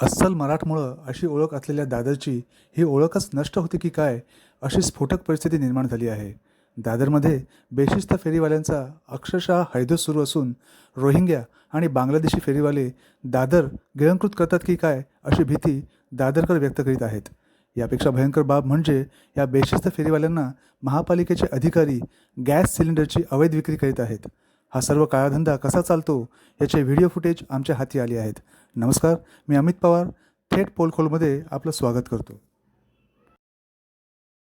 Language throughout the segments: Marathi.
अस्सल मराठमोळं अशी ओळख असलेल्या दादरची ही ओळखच नष्ट होती की काय, अशी स्फोटक परिस्थिती निर्माण झाली आहे. दादरमध्ये बेशिस्त फेरीवाल्यांचा अक्षरशः हैदोस सुरू असून रोहिंग्या आणि बांगलादेशी फेरीवाले दादर गिळंकृत करतात की काय, अशी भीती दादरकर व्यक्त करीत आहेत. यापेक्षा भयंकर बाब म्हणजे या बेशिस्त फेरीवाल्यांना महापालिकेचे अधिकारी गॅस सिलेंडरची अवैध विक्री करीत आहेत. हा सर्व काळाधंदा कसा चालतो याचे व्हिडिओ फुटेज आमच्या हाती आले आहेत. नमस्कार, मी अमित पवार थेट पोलखोलमध्ये आपलं स्वागत करतो.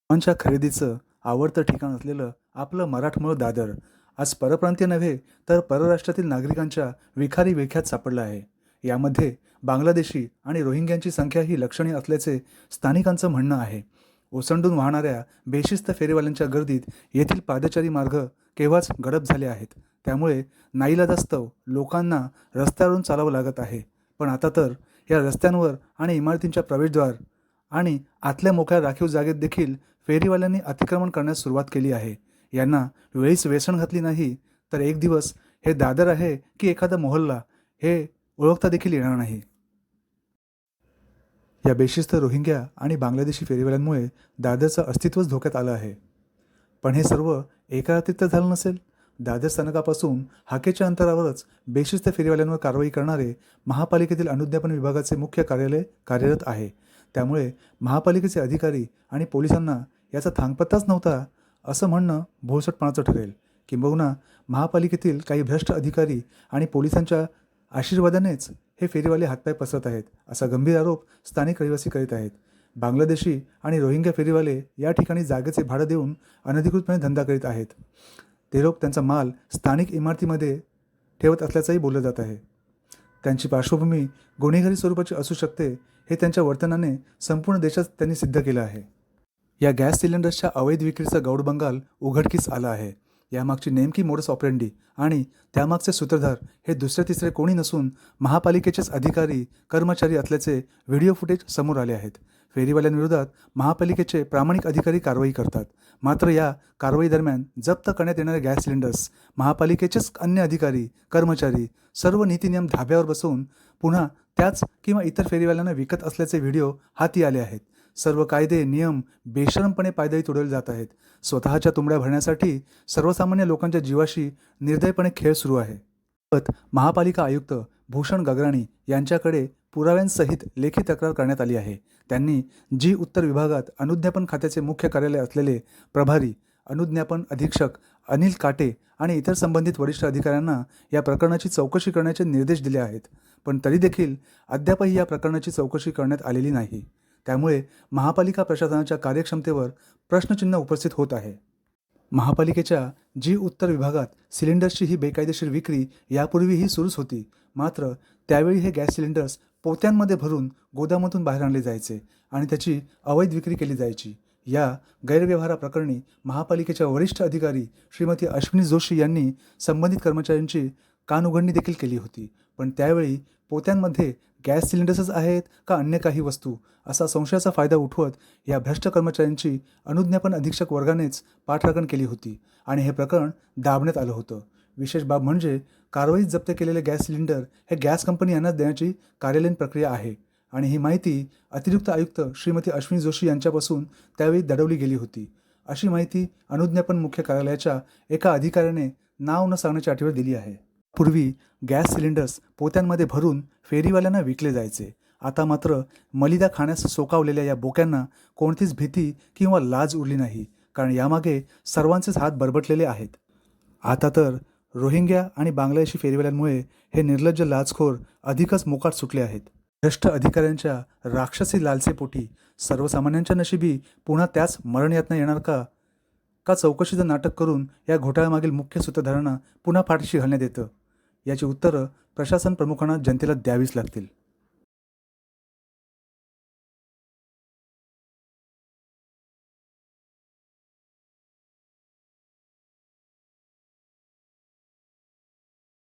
सामानांच्या खरेदीचं आवडतं ठिकाण असलेलं आपलं मराठमोळं दादर आज परप्रांतीय नव्हे तर परराष्ट्रातील नागरिकांच्या विखारी विळख्यात सापडलं आहे. यामध्ये बांगलादेशी आणि रोहिंग्यांची संख्याही लक्षणीय असल्याचे स्थानिकांचं म्हणणं आहे. ओसंडून वाहणाऱ्या बेशिस्त फेरीवाल्यांच्या गर्दीत येथील पादचारी मार्ग केव्हाच गडप झाले आहेत. त्यामुळे नाईलाजास्तव लोकांना रस्त्यावरून चालावं लागत आहे. पण आता तर या रस्त्यांवर आणि इमारतींच्या प्रवेशद्वार आणि आतल्या मोकळ्या राखीव जागेत देखील फेरीवाल्यांनी अतिक्रमण करण्यास सुरुवात केली आहे. यांना वेळीच वेसण घातली नाही तर एक दिवस हे दादर आहे की एखादा मोहल्ला हे ओळखता देखील येणार नाही. या बेशिस्त रोहिंग्या आणि बांगलादेशी फेरीवाल्यांमुळे दादरचं अस्तित्वच धोक्यात आलं आहे. पण हे सर्व एका रात्रीत तर झालं नसेल. दादर स्थानकापासून हाकेच्या अंतरावरच बेशिस्त फेरीवाल्यांवर कारवाई करणारे महापालिकेतील अनुज्ञापन विभागाचे मुख्य कार्यालय कार्यरत आहे. त्यामुळे महापालिकेचे अधिकारी आणि पोलिसांना याचा थांगपत्ताच नव्हता असं म्हणणं भोळसटपणाचं ठरेल. किंबहुना महापालिकेतील काही भ्रष्ट अधिकारी आणि पोलिसांच्या आशीर्वादानेच हे फेरीवाले हातपाय पसरत आहेत, असा गंभीर आरोप स्थानिक रहिवासी करीत आहेत. बांगलादेशी आणि रोहिंग्या फेरीवाले या ठिकाणी जागेचे भाडं देऊन अनधिकृतपणे धंदा करीत आहेत. ते लोक त्यांचा माल स्थानिक इमारतीमध्ये ठेवत असल्याचंही बोललं जात आहे. त्यांची पार्श्वभूमी गुन्हेगारी स्वरूपाची असू शकते हे त्यांच्या वर्तनाने संपूर्ण देशात त्यांनी सिद्ध केलं आहे. या गॅस सिलेंडर्सच्या अवैध विक्रीचा गौडबंगाल उघडकीस आला आहे. यामागची नेमकी मोडस ऑपरेंडी आणि त्यामागचे सूत्रधार हे दुसरे तिसरे कोणी नसून महापालिकेचेच अधिकारी कर्मचारी असल्याचे व्हिडिओ फुटेज समोर आले आहेत. फेरीवाल्यांविरोधात महापालिकेचे प्रामाणिक अधिकारी कारवाई करतात. मात्र या कारवाई दरम्यान जप्त करण्यात येणारे गॅस सिलेंडर्स महापालिकेचेच अन्य अधिकारी कर्मचारी सर्व नीतिनियम धाब्यावर बसवून पुन्हा त्याच किंवा इतर फेरीवाल्यांना विकत असल्याचे व्हिडिओ हाती आले आहेत. सर्व कायदे नियम बेशरमपणे पायदळी तुडवले जात आहेत. स्वतःच्या तुंबड्या भरण्यासाठी सर्वसामान्य लोकांच्या जीवाशी निर्दयपणे खेळ सुरू आहे. महापालिका आयुक्त भूषण गगराणी यांच्याकडे पुराव्यांसहित लेखी तक्रार करण्यात आली आहे. त्यांनी जी उत्तर विभागात अनुज्ञापन खात्याचे मुख्य कार्यालय असलेले प्रभारी अनुज्ञापन अधीक्षक अनिल काटे आणि इतर संबंधित वरिष्ठ अधिकाऱ्यांना या प्रकरणाची चौकशी करण्याचे निर्देश दिले आहेत. पण तरी देखील अद्यापही या प्रकरणाची चौकशी करण्यात आलेली नाही. त्यामुळे महापालिका प्रशासनाच्या कार्यक्षमतेवर प्रश्नचिन्ह उपस्थित होत आहे. महापालिकेच्या जी उत्तर विभागात सिलेंडर्सची ही बेकायदेशीर विक्री यापूर्वीही सुरूच होती. मात्र त्यावेळी हे गॅस सिलेंडर्स पोत्यांमध्ये भरून गोदामातून बाहेर आणले जायचे आणि त्याची अवैध विक्री केली जायची. या गैरव्यवहाराप्रकरणी महापालिकेच्या वरिष्ठ अधिकारी श्रीमती अश्विनी जोशी यांनी संबंधित कर्मचाऱ्यांची कानउघडणी देखील केली होती. पण त्यावेळी पोत्यांमध्ये गॅस सिलेंडर्सच आहेत का अन्य काही वस्तू, असा संशयाचा फायदा उठवत या भ्रष्ट कर्मचाऱ्यांची अनुज्ञापन अधीक्षक वर्गानेच पाठराखण केली होती आणि हे प्रकरण दाबण्यात आलं होतं. विशेष बाब म्हणजे कारवाईत जप्त केलेले गॅस सिलेंडर हे गॅस कंपनी यांना देण्याची कार्यालयीन प्रक्रिया आहे आणि ही माहिती अतिरिक्त आयुक्त श्रीमती अश्विनी जोशी यांच्यापासून त्यावेळी दडवली गेली होती, अशी माहिती अनुज्ञापन मुख्य कार्यालयाच्या एका अधिकाऱ्याने नाव न सांगण्याच्या अटीवर दिली आहे. पूर्वी गॅस सिलेंडर्स पोत्यांमध्ये भरून फेरीवाल्यांना विकले जायचे. आता मात्र मलिदा खाण्यास सोकावलेल्या या बोक्यांना कोणतीच भीती किंवा लाज उरली नाही, कारण यामागे सर्वांचेच हात बरबटलेले आहेत. आता तर रोहिंग्या आणि बांगलादेशी फेरीवाल्यांमुळे हे निर्लज्ज लाचखोर अधिकच मोकाट सुटले आहेत. भ्रष्ट अधिकाऱ्यांच्या राक्षसी लालसेपोटी सर्वसामान्यांच्या नशिबी पुन्हा त्याच मरणयातना येणार का चौकशीचं नाटक करून या घोटाळ्यामागील मुख्य सूत्रधारांना पुन्हा पाठीशी घालण्यात येतं? याची उत्तरं प्रशासन प्रमुखांना जनतेला द्यावीच लागतील.